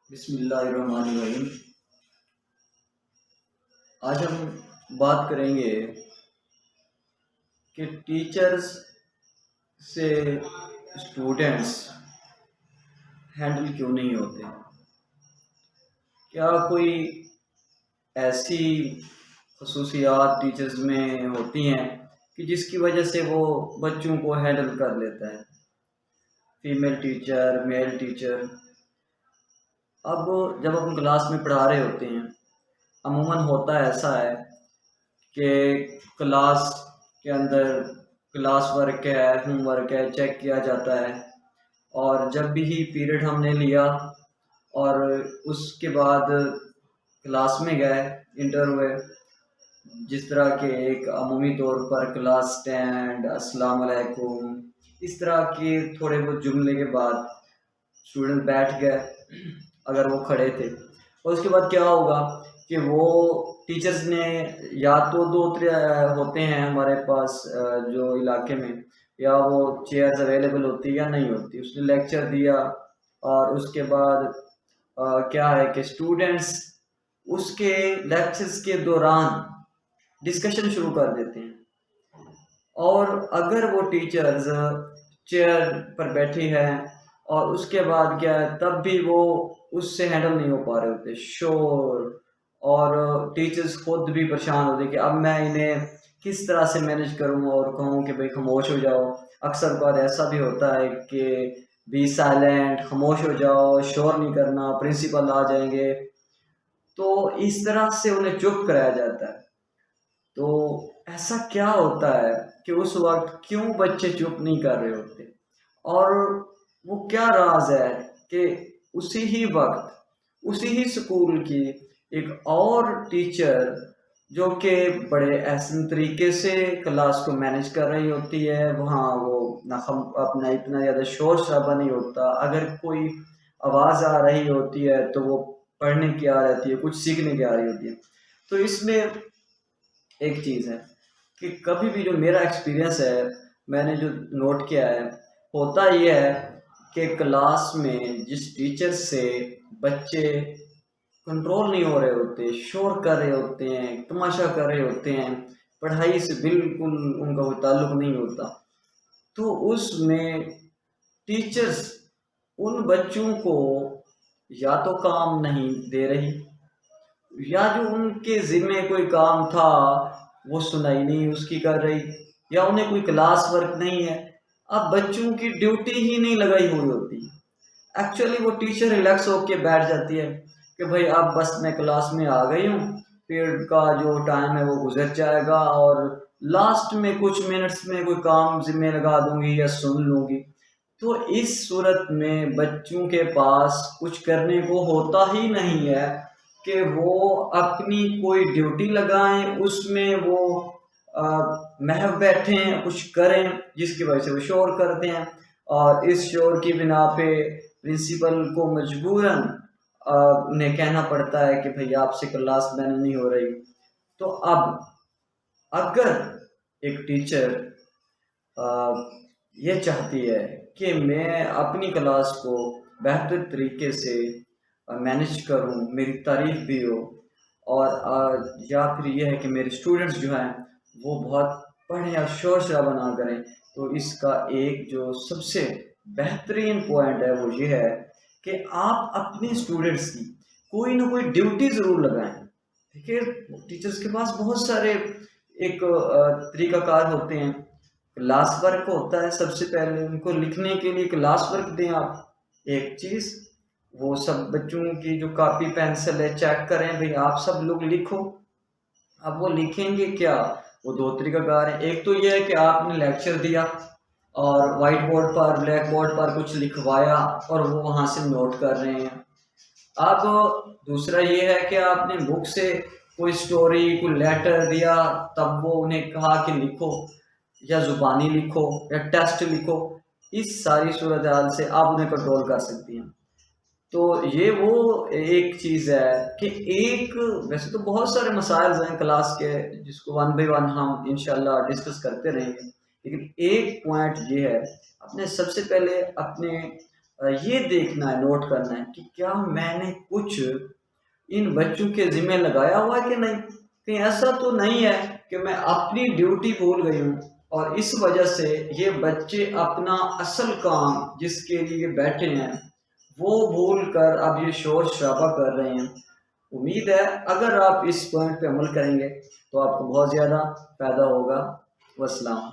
بسم اللہ الرحمن الرحیم۔ آج ہم بات کریں گے کہ ٹیچرز سے اسٹوڈنٹس ہینڈل کیوں نہیں ہوتے۔ کیا کوئی ایسی خصوصیات ٹیچرز میں ہوتی ہیں کہ جس کی وجہ سے وہ بچوں کو ہینڈل کر لیتا ہے، فیمیل ٹیچر، میل ٹیچر۔ اب جب ہم کلاس میں پڑھا رہے ہوتے ہیں، عموماً ہوتا ایسا ہے کہ کلاس کے اندر کلاس ورک ہے، ہوم ورک ہے، چیک کیا جاتا ہے، اور جب بھی ہی پیریڈ ہم نے لیا اور اس کے بعد کلاس میں گئے، انٹر ہوئے، جس طرح کہ ایک عمومی طور پر کلاس اسٹینڈ، السلام علیکم، اس طرح کے تھوڑے بہت جملے کے بعد اسٹوڈنٹ بیٹھ گئے اگر وہ کھڑے تھے، اور اس کے بعد کیا ہوگا کہ وہ ٹیچرز نے یا تو دو ہوتے ہیں ہمارے پاس جو علاقے میں، یا وہ چیئرز اویلیبل ہوتی یا نہیں ہوتی، اس نے لیکچر دیا اور اس کے بعد کیا ہے کہ اسٹوڈنٹس اس کے لیکچرز کے دوران ڈسکشن شروع کر دیتے ہیں، اور اگر وہ ٹیچرز چیئر پر بیٹھی ہے اور اس کے بعد کیا ہے تب بھی وہ اس سے ہینڈل نہیں ہو پا رہے ہوتے، شور، اور ٹیچرز خود بھی پریشان ہوتے کہ اب میں انہیں کس طرح سے مینیج کروں اور کہوں کہ بھئی خاموش ہو جاؤ۔ اکثر بار ایسا بھی ہوتا ہے کہ بی سائلنٹ، خاموش ہو جاؤ، شور نہیں کرنا، پرنسپل آ جائیں گے، تو اس طرح سے انہیں چپ کرایا جاتا ہے۔ تو ایسا کیا ہوتا ہے کہ اس وقت کیوں بچے چپ نہیں کر رہے ہوتے، اور وہ کیا راز ہے کہ اسی ہی وقت اسی ہی سکول کی ایک اور ٹیچر جو کہ بڑے احسن طریقے سے کلاس کو مینیج کر رہی ہوتی ہے، وہاں وہ اپنا اتنا زیادہ شور شرابہ نہیں ہوتا، اگر کوئی آواز آ رہی ہوتی ہے تو وہ پڑھنے کی آ رہی ہے، کچھ سیکھنے کی آ رہی ہوتی ہے۔ تو اس میں ایک چیز ہے کہ کبھی بھی جو میرا ایکسپیرینس ہے، میں نے جو نوٹ کیا ہے، ہوتا یہ ہے کہ کلاس میں جس ٹیچر سے بچے کنٹرول نہیں ہو رہے ہوتے، شور کر رہے ہوتے ہیں، تماشا کر رہے ہوتے ہیں، پڑھائی سے بالکل ان کا کوئی تعلق نہیں ہوتا، تو اس میں ٹیچرز ان بچوں کو یا تو کام نہیں دے رہی، یا جو ان کے ذمے کوئی کام تھا وہ سنائی نہیں اس کی کر رہی، یا انہیں کوئی کلاس ورک نہیں ہے۔ اب بچوں کی ڈیوٹی ہی نہیں لگائی ہوئی ہوتی، ایکچولی وہ ٹیچر ریلیکس ہو کے بیٹھ جاتی ہے کہ بھئی اب بس میں کلاس میں آ گئی ہوں، پیریڈ کا جو ٹائم ہے وہ گزر جائے گا، اور لاسٹ میں کچھ منٹس میں کوئی کام ذمہ لگا دوں گی یا سن لوں گی۔ تو اس صورت میں بچوں کے پاس کچھ کرنے کو ہوتا ہی نہیں ہے کہ وہ اپنی کوئی ڈیوٹی لگائیں، اس میں وہ محو بیٹھیں، کچھ کریں، جس کی وجہ سے وہ شور کرتے ہیں، اور اس شور کی بنا پہ پرنسپل کو مجبوراً انہیں کہنا پڑتا ہے کہ بھئی آپ سے کلاس مینیج نہیں ہو رہی۔ تو اب اگر ایک ٹیچر یہ چاہتی ہے کہ میں اپنی کلاس کو بہتر طریقے سے مینیج کروں، میری تعریف بھی ہو، اور یا پھر یہ ہے کہ میرے اسٹوڈنٹس جو ہیں وہ بہت پڑھیں اور شور شرابہ نہ کریں، تو اس کا ایک جو سب سے بہترین پوائنٹ ہے وہ یہ ہے کہ آپ اپنے اسٹوڈنٹس کی کوئی نہ کوئی ڈیوٹی ضرور لگائیں۔ دیکھیے ٹیچرس کے پاس بہت سارے ایک طریقہ کار ہوتے ہیں، کلاس ورک ہوتا ہے، سب سے پہلے ان کو لکھنے کے لیے کلاس ورک دیں آپ ایک چیز، وہ سب بچوں کی جو کاپی پینسل ہے چیک کریں، بھئی آپ سب لوگ لکھو۔ اب وہ لکھیں گے کیا، وہ دو طریقہ کار ہیں، ایک تو یہ ہے کہ آپ نے لیکچر دیا اور وائٹ بورڈ پر، بلیک بورڈ پر کچھ لکھوایا اور وہ وہاں سے نوٹ کر رہے ہیں۔ اب دوسرا یہ ہے کہ آپ نے بک سے کوئی سٹوری، کوئی لیٹر دیا، تب وہ انہیں کہا کہ لکھو، یا زبانی لکھو، یا ٹیسٹ لکھو، اس ساری صورتحال سے آپ انہیں کنٹرول کر سکتی ہیں۔ تو یہ وہ ایک چیز ہے کہ ایک، ویسے تو بہت سارے مسائل ہیں کلاس کے جس کو ون بائی ون ہم انشاءاللہ ڈسکس کرتے رہیں گے، لیکن ایک پوائنٹ یہ ہے، اپنے سب سے پہلے اپنے یہ دیکھنا ہے، نوٹ کرنا ہے کہ کیا میں نے کچھ ان بچوں کے ذمہ لگایا ہوا ہے کہ نہیں. کہیں ایسا تو نہیں ہے کہ میں اپنی ڈیوٹی بھول گئی ہوں اور اس وجہ سے یہ بچے اپنا اصل کام جس کے لیے بیٹھے ہیں وہ بھول کر اب یہ شور شرابہ کر رہے ہیں. امید ہے اگر آپ اس پوائنٹ پہ عمل کریں گے تو آپ کو بہت زیادہ فائدہ ہوگا. والسلام.